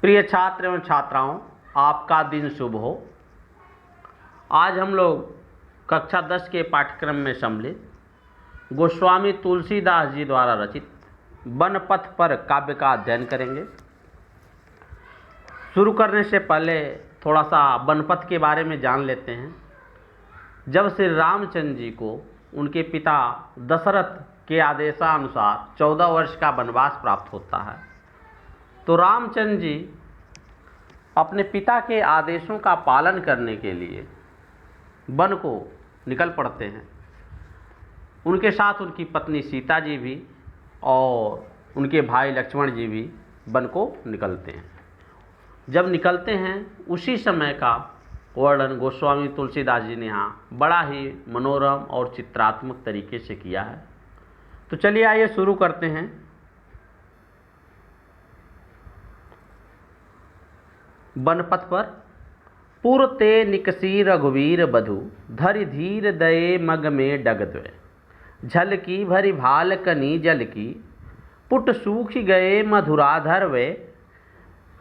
प्रिय छात्र एवं छात्राओं, आपका दिन शुभ हो। आज हम लोग कक्षा 10 के पाठ्यक्रम में सम्मिलित गोस्वामी तुलसीदास जी द्वारा रचित बनपथ पर काव्य का अध्ययन करेंगे। शुरू करने से पहले थोड़ा सा बनपथ के बारे में जान लेते हैं। जब श्री रामचंद्र जी को उनके पिता दशरथ के आदेशानुसार 14 वर्ष का वनवास प्राप्त होता है, तो रामचंद्र जी अपने पिता के आदेशों का पालन करने के लिए वन को निकल पड़ते हैं। उनके साथ उनकी पत्नी सीता जी भी और उनके भाई लक्ष्मण जी भी वन को निकलते हैं। जब निकलते हैं उसी समय का वर्णन गोस्वामी तुलसीदास जी ने यहाँ बड़ा ही मनोरम और चित्रात्मक तरीके से किया है। तो चलिए आइए शुरू करते हैं। बनपथ पर पुरते निकसी रघुवीर बधु धरि धीर दये मग में डगद्वय झलकी भरी भाल कनी जल की पुट सूखी गए मधुराधर वे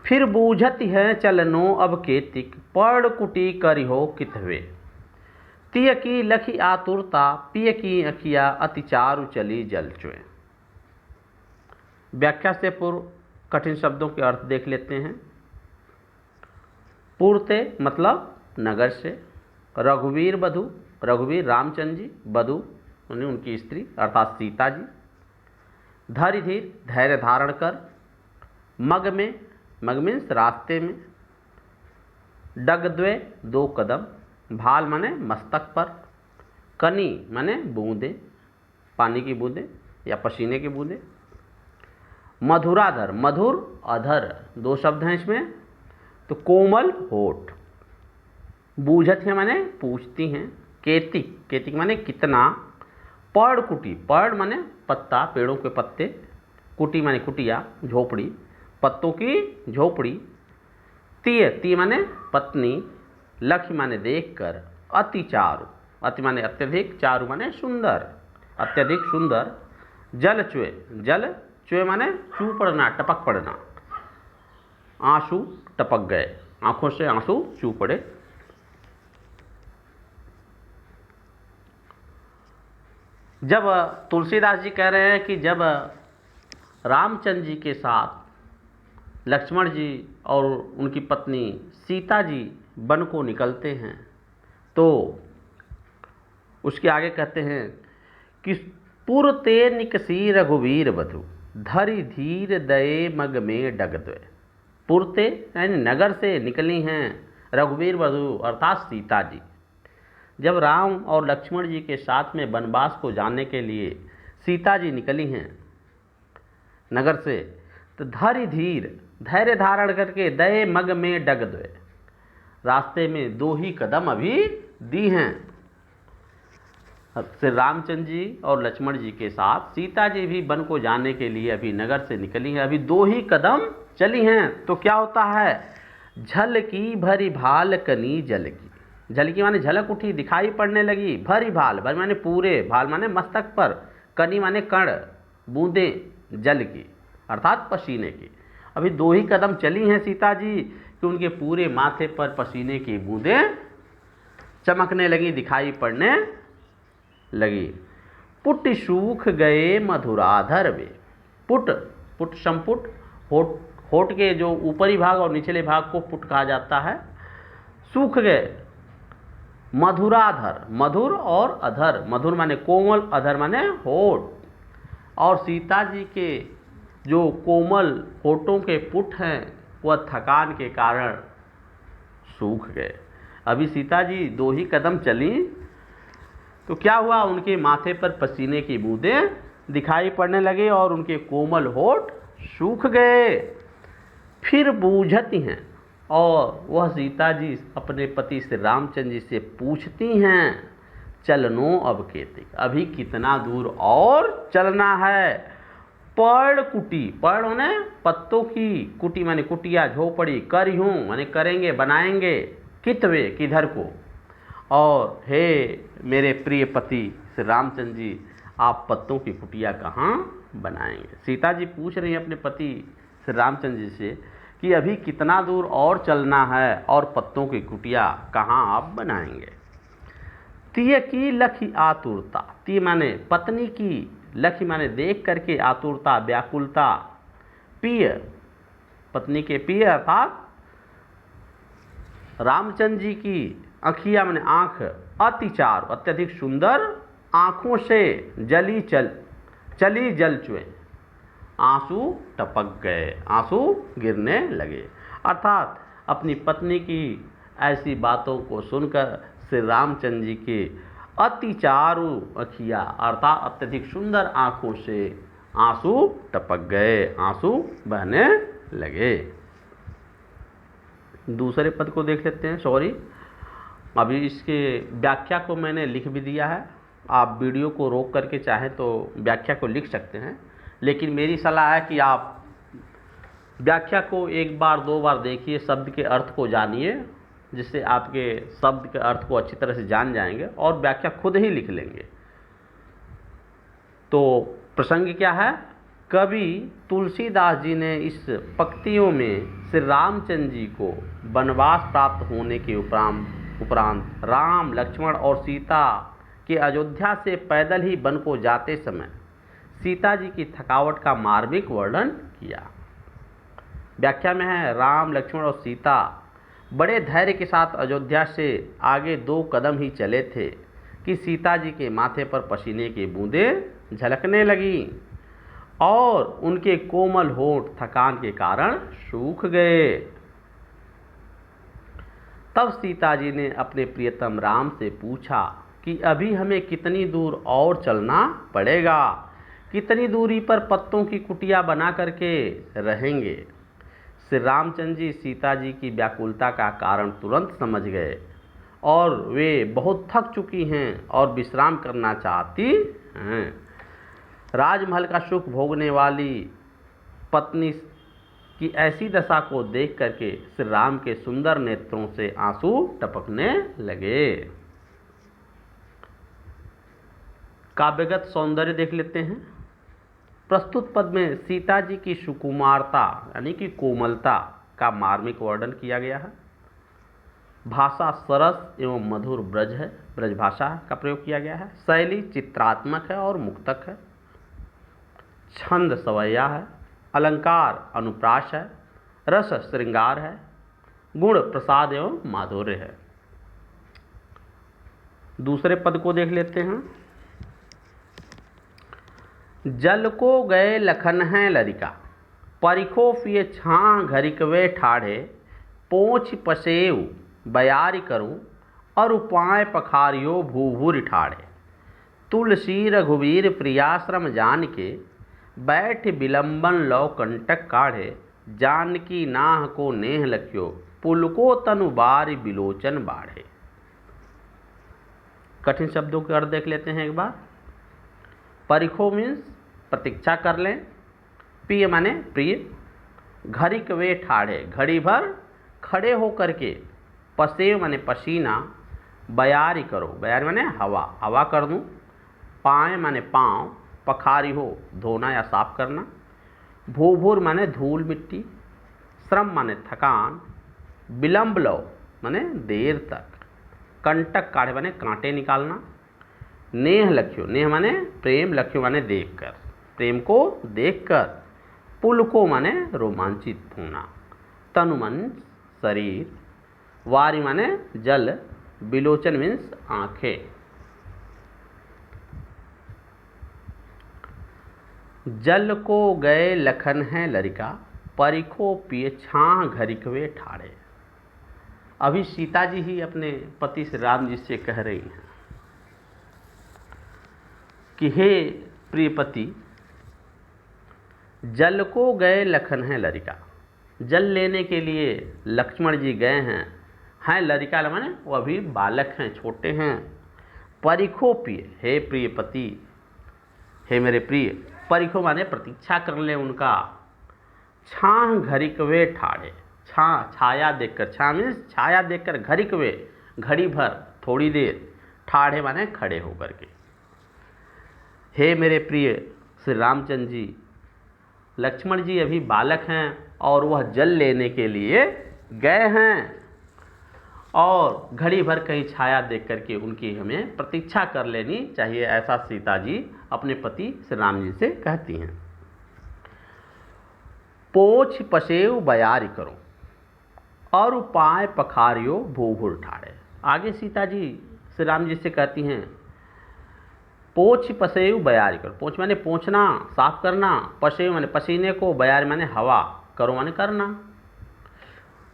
फिर बूझत है चलनो अब केतिक पड़ कुटी करिहो कितवे तिय की लखी आतुरता पिय की अखिया अति चारु चली जल चुए। व्याख्या से पूर्व कठिन शब्दों के अर्थ देख लेते हैं। पूर्ते मतलब नगर से, रघुवीर बधु रघुवीर रामचंद्र जी, बधु यानी उनकी स्त्री अर्थात सीता जी, धैर्य धीर धैर्य धारण कर, मग मीन्स रास्ते में, डगद्वे दो कदम, भाल माने मस्तक पर, कनी माने बूंदे पानी की बूंदे या पसीने की बूंदे, मधुराधर मधुर अधर दो शब्द हैं इसमें, तो कोमल होठ, बूझत है माने पूछती हैं, केतिक माने कितना, पड़ कुटी पड़ माने पत्ता पेड़ों के पत्ते, कुटी माने कुटिया झोपड़ी पत्तों की झोपड़ी, ती माने पत्नी, लक्ष्य माने देखकर, अति चारु अति माने अत्यधिक, चारु माने सुंदर अत्यधिक सुंदर, जल चुए माने चू पड़ना टपक पड़ना, आंसू टपक गए आंखों से आंसू चू पड़े। जब तुलसीदास जी कह रहे हैं कि जब रामचंद्र जी के साथ लक्ष्मण जी और उनकी पत्नी सीता जी वन को निकलते हैं, तो उसके आगे कहते हैं कि पुरते निकसी रघुवीर बधु धरि धीर दये मग में डगद्वय। पुरते यानी नगर से निकली हैं रघुवीर वधु अर्थात सीता जी। जब राम और लक्ष्मण जी के साथ में वनवास को जाने के लिए सीता जी निकली हैं नगर से, तो धरि धीर धैर्य धारण करके दये मग में डगद्वय, रास्ते में दो ही कदम अभी दी हैं। श्री रामचंद्र जी और लक्ष्मण जी के साथ सीता जी भी वन को जाने के लिए अभी नगर से निकली हैं, अभी दो ही कदम चली हैं। तो क्या होता है, झलकी भरी भाल कनी जल की, झलकी माने झलक उठी दिखाई पड़ने लगी, भरी भाल भरी माने पूरे, भाल माने मस्तक पर, कनी माने कण बूंदे जल की अर्थात पसीने की। अभी दो ही कदम चली हैं सीता जी कि उनके पूरे माथे पर पसीने की बूंदें चमकने लगी, दिखाई पड़ने लगी। पुट सूख गए मधुराधर वे, पुट संपुट, होठ के जो ऊपरी भाग और निचले भाग को पुट कहा जाता है, सूख गए। मधुराधर मधुर और अधर, मधुर माने कोमल, अधर माने होठ, और सीता जी के जो कोमल होठों के पुट हैं वह थकान के कारण सूख गए। अभी सीता जी दो ही कदम चली तो क्या हुआ, उनके माथे पर पसीने की बूंदें दिखाई पड़ने लगे और उनके कोमल होठ सूख गए। फिर बूझती हैं, और वह सीता जी अपने पति श्री रामचंद्र जी से पूछती हैं, चलनो अब केतिक, अभी कितना दूर और चलना है। पड़ कुटी, पड़ माने पत्तों की, कुटी माने कुटिया झोपड़ी, करिहूँ माने करेंगे बनाएंगे, कितवे किधर को, और हे मेरे प्रिय पति श्री रामचंद्र जी आप पत्तों की कुटिया कहाँ बनाएंगे। सीता जी पूछ रही हैं अपने पति श्री रामचंद्र जी से कि अभी कितना दूर और चलना है और पत्तों की कुटिया कहाँ आप बनाएंगे। तिय की लखी आतुरता, ती माने पत्नी की, लखी माने देख करके, आतुरता व्याकुलता, पिय पत्नी के पिय अर्थात रामचंद्र जी की अखिया माने आँख, अतिचार अत्यधिक सुंदर आँखों से चली जल चुए, आंसू टपक गए, आंसू गिरने लगे। अर्थात अपनी पत्नी की ऐसी बातों को सुनकर श्री रामचंद्र जी के अतिचारु अखिया अर्थात अत्यधिक सुंदर आँखों से आंसू टपक गए, आंसू बहने लगे। दूसरे पद को देख लेते हैं। सॉरी, अभी इसके व्याख्या को मैंने लिख भी दिया है, आप वीडियो को रोक करके चाहें तो व्याख्या को लिख सकते हैं, लेकिन मेरी सलाह है कि आप व्याख्या को एक बार दो बार देखिए, शब्द के अर्थ को जानिए, जिससे आपके शब्द के अर्थ को अच्छी तरह से जान जाएंगे और व्याख्या खुद ही लिख लेंगे। तो प्रसंग क्या है, कवि तुलसीदास जी ने इस पंक्तियों में श्री रामचंद्र जी को वनवास प्राप्त होने के उपरांत राम, लक्ष्मण और सीता के अयोध्या से पैदल ही वन को जाते समय सीता जी की थकावट का मार्मिक वर्णन किया। व्याख्या में है, राम, लक्ष्मण और सीता बड़े धैर्य के साथ अयोध्या से आगे 2 कदम ही चले थे कि सीता जी के माथे पर पसीने की बूंदें झलकने लगीं और उनके कोमल होंठ थकान के कारण सूख गए। तब सीता जी ने अपने प्रियतम राम से पूछा कि अभी हमें कितनी दूर और चलना पड़ेगा, कितनी दूरी पर पत्तों की कुटिया बना करके रहेंगे। श्री रामचंद्र जी सीता जी की व्याकुलता का कारण तुरंत समझ गए और वे बहुत थक चुकी हैं और विश्राम करना चाहती हैं। राजमहल का सुख भोगने वाली पत्नी की ऐसी दशा को देख करके श्री राम के सुंदर नेत्रों से आंसू टपकने लगे। काव्यगत सौंदर्य देख लेते हैं। प्रस्तुत पद में सीता जी की सुकुमारता यानी कि कोमलता का मार्मिक वर्णन किया गया है। भाषा सरस एवं मधुर ब्रज है, ब्रज भाषा का प्रयोग किया गया है। शैली चित्रात्मक है और मुक्तक है। छंद सवैया है। अलंकार अनुप्रास है। रस श्रृंगार है। गुण प्रसाद एवं माधुर्य है। दूसरे पद को देख लेते हैं। जल को गए लखन है लरिका, परिखो पिए छाँ घरिकवे ठाढ़े, पोंछ पसेव बयारी करूँ, और उपाय पखारियो भूभुर ठाढ़े। तुलसी रघुवीर प्रियाश्रम जान के, बैठ विलंबन लौ कंटक काढ़े। जानकी नाह को नेह लख्यो, पुलको तनु बारी बिलोचन बाढ़े। कठिन शब्दों के अर्थ देख लेते हैं एक बार। परिखो मीन्स प्रतीक्षा कर लें। प्रिय माने प्रिय। घरिक वे ठाढ़े, घड़ी भर खड़े हो करके। पसेव माने पसीना। बयारी करो, बयारी माने हवा, हवा कर दूँ। पाए माने पाँव। पखारी हो धोना या साफ करना। भूभुर माने धूल मिट्टी। श्रम माने थकान। विलंब लो माने देर तक। कंटक काढ़े माने कांटे निकालना। नेह लख्यो, नेह माने प्रेम, लख्यो माने देखकर, प्रेम को देखकर। पुलको माने रोमांचित होना। तनु मन शरीर। वारी माने जल। बिलोचन मीन्स आंखें। जल को गए लखन है लरिका, परिखो पिए छाँ घरिकवे ठाढ़े। अभी सीता जी ही अपने पति श्री राम जी से कह रही हैं कि हे प्रिय पति, जल को गए लखन है लरिका, जल लेने के लिए लक्ष्मण जी गए हैं लरिका माने वो अभी बालक हैं, छोटे हैं। परिखो पिए, हे प्रिय पति, हे मेरे प्रिय। परिखो माने प्रतीक्षा कर ले उनका। छाँ घरिकवे ठाढ़े, छाँ छाया देखकर, छाँ मीन्स छाया देखकर, घरिकवे घड़ी भर थोड़ी देर, ठाढ़े माने खड़े होकर के। हे मेरे प्रिय श्री रामचंद्र जी, लक्ष्मण जी अभी बालक हैं और वह जल लेने के लिए गए हैं और घड़ी भर कहीं छाया देख करके उनकी हमें प्रतीक्षा कर लेनी चाहिए, ऐसा सीता जी अपने पति श्री राम जी से कहती हैं। पोछ पसेव बयारी करो और उपाय पखारियो भूभुर ठाड़े। आगे सीता जी श्री राम जी से कहती हैं, पोछ पसेव बयारी करो। पोछ माने पोंछना, साफ करना, पसेव माने पसीने को, बयारी माने हवा, करो माने करना।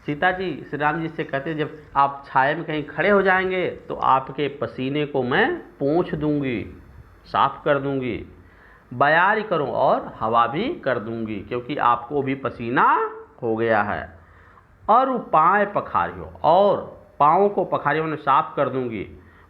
सीता जी श्री राम जी से कहते हैं, जब आप छाया में कहीं खड़े हो जाएंगे तो आपके पसीने को मैं पोंछ दूंगी, साफ कर दूंगी, बयारी करो और हवा भी कर दूंगी, क्योंकि आपको भी पसीना हो गया है। और पाँव पखारियो, और पाँव को पखारियो मैंने साफ कर दूंगी।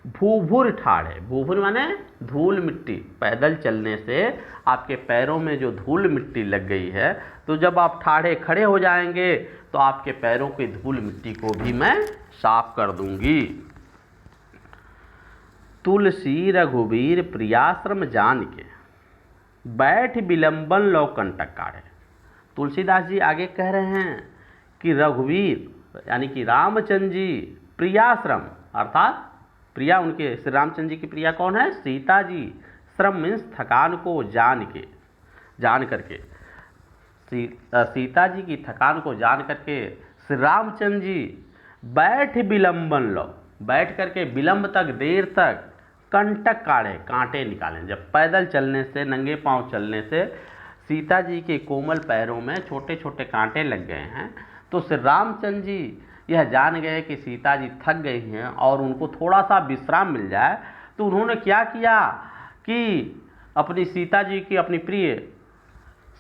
भूभुर ठाड़े, भूभुर माने धूल मिट्टी, पैदल चलने से आपके पैरों में जो धूल मिट्टी लग गई है, तो जब आप ठाड़े खड़े हो जाएंगे तो आपके पैरों की धूल मिट्टी को भी मैं साफ कर दूंगी। तुलसी रघुवीर प्रियाश्रम जान के बैठ विलंबन लो कंटक काढ़े। तुलसीदास जी आगे कह रहे हैं कि रघुवीर यानी कि रामचंद्र जी प्रियाश्रम, अर्थात प्रिया उनके श्री रामचंद्र जी की प्रिया कौन है? सीता जी। श्रम मीन्स थकान को जान करके सीता जी की थकान को जान करके श्री रामचंद्र जी बैठ विलंबन लो, बैठ करके विलंब तक, देर तक कंटक काढ़े, कांटे निकालें। जब पैदल चलने से, नंगे पांव चलने से सीता जी के कोमल पैरों में छोटे छोटे कांटे लग गए हैं, तो श्री रामचंद्र जी यह जान गए कि सीता जी थक गई हैं और उनको थोड़ा सा विश्राम मिल जाए, तो उन्होंने क्या किया कि अपनी सीता जी की, अपनी प्रिय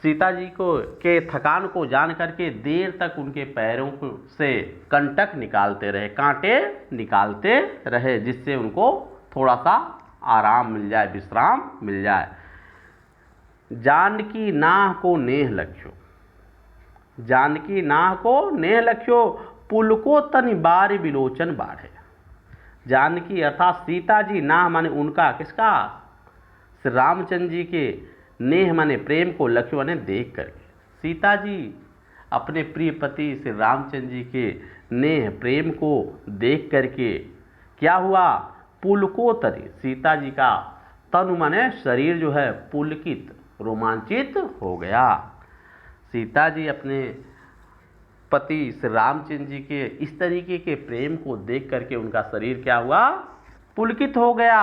सीता जी को के थकान को जान करके देर तक उनके पैरों से कंटक निकालते रहे, कांटे निकालते रहे, जिससे उनको थोड़ा सा आराम मिल जाए, विश्राम मिल जाए। जानकी नाह को नेह लख्यो, जानकी नाह को नेह लख्यो, पुलको तनि बारी विलोचन बाढ़े। जानकी अर्थात सीता जी, नाह माने उनका, किसका? श्री रामचंद्र जी के, नेह माने प्रेम को, लख्यो माने देख करके। सीता जी अपने प्रिय पति श्री रामचंद्र जी के नेह प्रेम को देख करके क्या हुआ? पुलको तनि, सीता जी का तनु माने शरीर जो है पुलकित, रोमांचित हो गया। सीता जी अपने पति श्री रामचंद्र जी के इस तरीके के प्रेम को देख करके उनका शरीर क्या हुआ? पुलकित हो गया।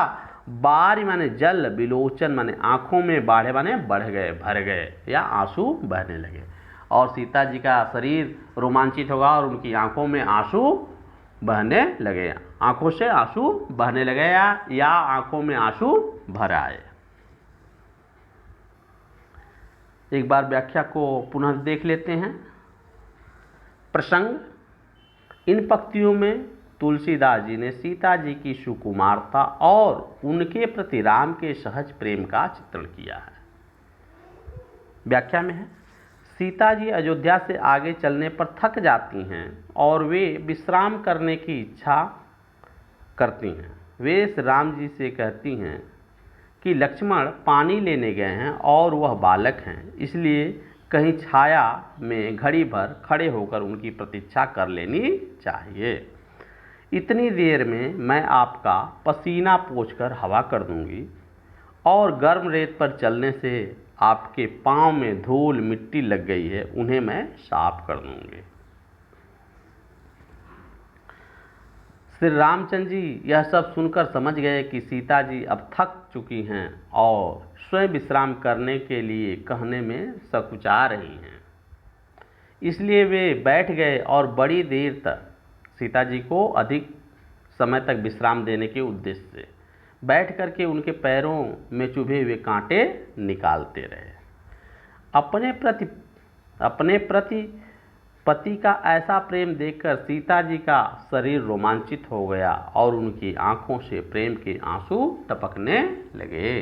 बारी माने जल, विलोचन माने आंखों में, बाढ़े माने बढ़ गए, भर गए या आंसू बहने लगे, और सीता जी का शरीर रोमांचित होगा और उनकी आंखों में आंसू बहने लगे, आंखों से आंसू बहने लगे या आंखों में आंसू भर आए। एक बार व्याख्या को पुनः देख लेते हैं। प्रसंग, इन पंक्तियों में तुलसीदास जी ने सीता जी की सुकुमारता और उनके प्रति राम के सहज प्रेम का चित्रण किया है। व्याख्या में है, सीता जी अयोध्या से आगे चलने पर थक जाती हैं और वे विश्राम करने की इच्छा करती हैं। वे श्री राम जी से कहती हैं कि लक्ष्मण पानी लेने गए हैं और वह बालक हैं, इसलिए कहीं छाया में घड़ी भर खड़े होकर उनकी प्रतीक्षा कर लेनी चाहिए। इतनी देर में मैं आपका पसीना पोंछकर हवा कर दूंगी और गर्म रेत पर चलने से आपके पांव में धूल मिट्टी लग गई है, उन्हें मैं साफ कर दूंगी। श्री रामचंद्र जी यह सब सुनकर समझ गए कि सीता जी अब थक चुकी हैं और स्वयं विश्राम करने के लिए कहने में सकुचा रही हैं, इसलिए वे बैठ गए और बड़ी देर तक सीता जी को अधिक समय तक विश्राम देने के उद्देश्य से बैठ करके उनके पैरों में चुभे हुए कांटे निकालते रहे। अपने प्रति पति का ऐसा प्रेम देखकर सीता जी का शरीर रोमांचित हो गया और उनकी आंखों से प्रेम के आंसू टपकने लगे।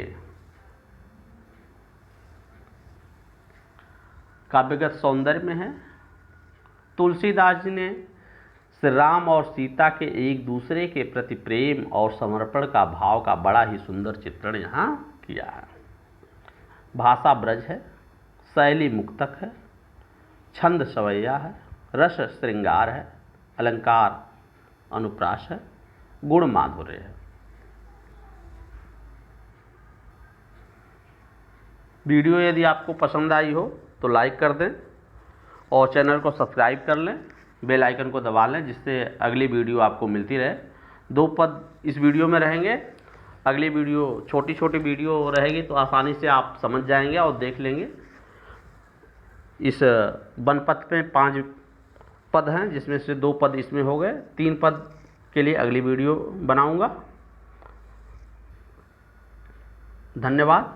काव्यगत सौंदर्य में है, तुलसीदास जी ने श्री राम और सीता के एक दूसरे के प्रति प्रेम और समर्पण का भाव का बड़ा ही सुंदर चित्रण यहाँ किया है। भाषा ब्रज है, शैली मुक्तक है, छंद सवैया है, रस श्रृंगार है, अलंकार अनुप्रास है, गुण माधुर्य है। वीडियो यदि आपको पसंद आई हो तो लाइक कर दें और चैनल को सब्सक्राइब कर लें, बेल आइकन को दबा लें, जिससे अगली वीडियो आपको मिलती रहे। 2 पद इस वीडियो में रहेंगे, अगली वीडियो छोटी छोटी वीडियो रहेगी तो आसानी से आप समझ जाएंगे और देख लेंगे। इस वन पद में 5 पद हैं, जिसमें से 2 पद इसमें हो गए। 3 पद के लिए अगली वीडियो बनाऊंगा। धन्यवाद।